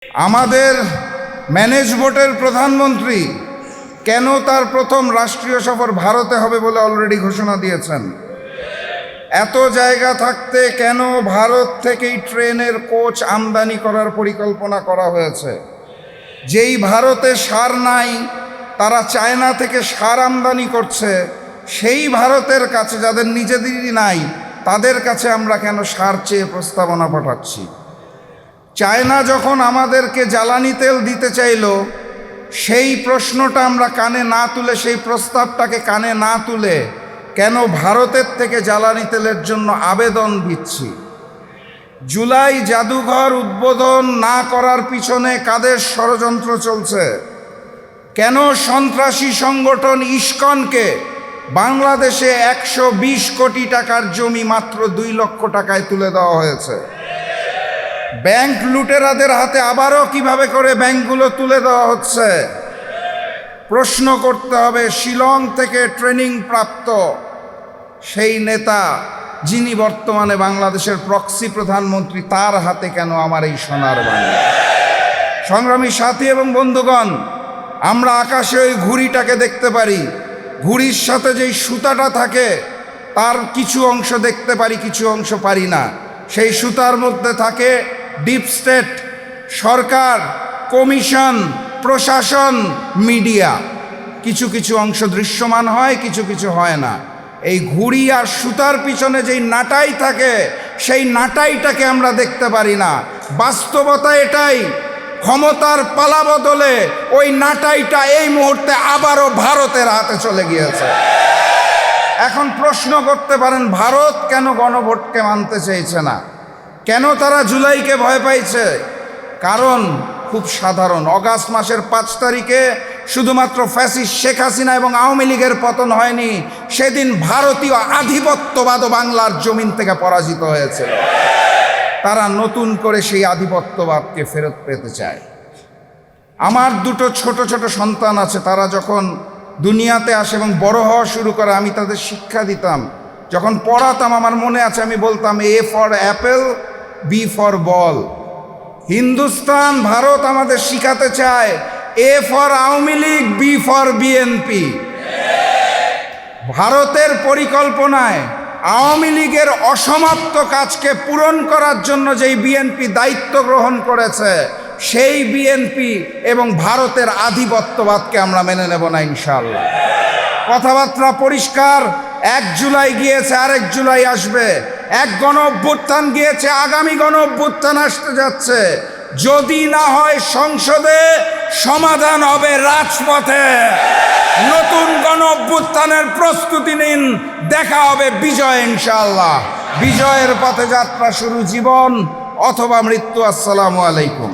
আমাদের ম্যানেজ ভোটের প্রধানমন্ত্রী কেন তার প্রথম রাষ্ট্রীয় সফর ভারতে হবে বলে অলরেডি ঘোষণা দিয়েছেন? এত জায়গা থাকতে কেন ভারত থেকেই ট্রেনের কোচ আমদানি করার পরিকল্পনা করা হয়েছে? যেই ভারতে সার নাই, তারা চায়না থেকে সার আমদানি করছে, সেই ভারতের কাছে যাদের নিজেদেরই নাই, তাদের কাছে আমরা কেন সার চেয়ে প্রস্তাবনা পাঠাচ্ছি? চায়না যখন আমাদেরকে জ্বালানি তেল দিতে চাইল, সেই প্রশ্নটা আমরা কানে না তুলে, সেই প্রস্তাবটাকে কানে না তুলে কেন ভারতের থেকে জ্বালানি তেলের জন্য আবেদন দিচ্ছি? জুলাই জাদুঘর উদ্বোধন না করার পিছনে কাদের ষড়যন্ত্র চলছে? কেন সন্ত্রাসী সংগঠন ইস্কনকে বাংলাদেশে 120 কোটি টাকার জমি মাত্র 2 লক্ষ টাকায় তুলে দেওয়া হয়েছে? ব্যাংক লুটেরাদের হাতে আবারও কিভাবে করে ব্যাংকগুলো তুলে দেওয়া হচ্ছে? প্রশ্ন করতে হবে, শিলং থেকে ট্রেনিং প্রাপ্ত সেই নেতা, যিনি বর্তমানে বাংলাদেশের প্রক্সি প্রধানমন্ত্রী, তার হাতে কেন আমার এই সোনার বাণী? সংগ্রামী সাথী এবং বন্ধুগণ, আমরা আকাশে ওই ঘুড়িটাকে দেখতে পারি, ঘুড়ির সাথে যেই সুতাটা থাকে তার কিছু অংশ দেখতে পারি, কিছু অংশ পারি না। সেই সুতার মধ্যে থাকে ডিপ স্টেট, সরকার, কমিশন, প্রশাসন, মিডিয়া। কিছু কিছু অংশ দৃশ্যমান হয়, কিছু কিছু হয় না। এই ঘুড়ি আর সুতার পিছনে যেই নাটাই থাকে, সেই নাটাইটাকে আমরা দেখতে পারি না। বাস্তবতা এটাই, ক্ষমতার পালা বদলে ওই নাটাইটা এই মুহূর্তে আবারও ভারতের হাতে চলে গিয়েছে। এখন প্রশ্ন করতে পারেন, ভারত কেন গণভোটকে মানতে চাইছে না? কেন তারা জুলাইকে ভয় পাইছে? কারণ খুব সাধারণ। অগাস্ট মাসের 5 তারিখে শুধুমাত্র ফ্যাসিস্ট শেখ হাসিনা এবং আওয়ামী লীগের পতন হয়নি, সেদিন ভারতীয় আধিপত্যবাদও বাংলার জমিন থেকে পরাজিত হয়েছিল। তারা নতুন করে সেই আধিপত্যবাদকে ফেরত পেতে চায়। আমার 2 ছোট ছোট সন্তান আছে, তারা যখন দুনিয়াতে আসে এবং বড় হওয়া শুরু করে, আমি তাদের শিক্ষা দিতাম। যখন পড়াতাম আমার মনে আছে, আমি বলতাম A for Apple, B for ball. Hindustan, Bharat আমাদের শিখাতে চায় A for Awami League, B for BNP. ভারতের পরিকল্পনায় আওয়ামী লীগের অসমাপ্ত কাজকে পূরণ করার জন্য যেই বিএনপি দায়িত্ব গ্রহণ করেছে, সেই বিএনপি এবং ভারতের আধিপত্যবাদকে আমরা মেনে নেব না ইনশাআল্লাহ। কথাবার্তা পরিষ্কার। 1 জুলাই গিয়েছে, আরেক জুলাই আসবে। এক গণ অভ্যুত্থান গিয়েছে, আগামী গণ অভ্যুত্থান আসতে যাচ্ছে। যদি না হয় সংসদে, সমাধান হবে রাজপথে। নতুন গণ অভ্যুত্থানের প্রস্তুতি নিন, দেখা হবে বিজয় ইনশাআল্লাহ। বিজয়ের পথে যাত্রা শুরু, জীবন অথবা মৃত্যু। আসসালামু আলাইকুম।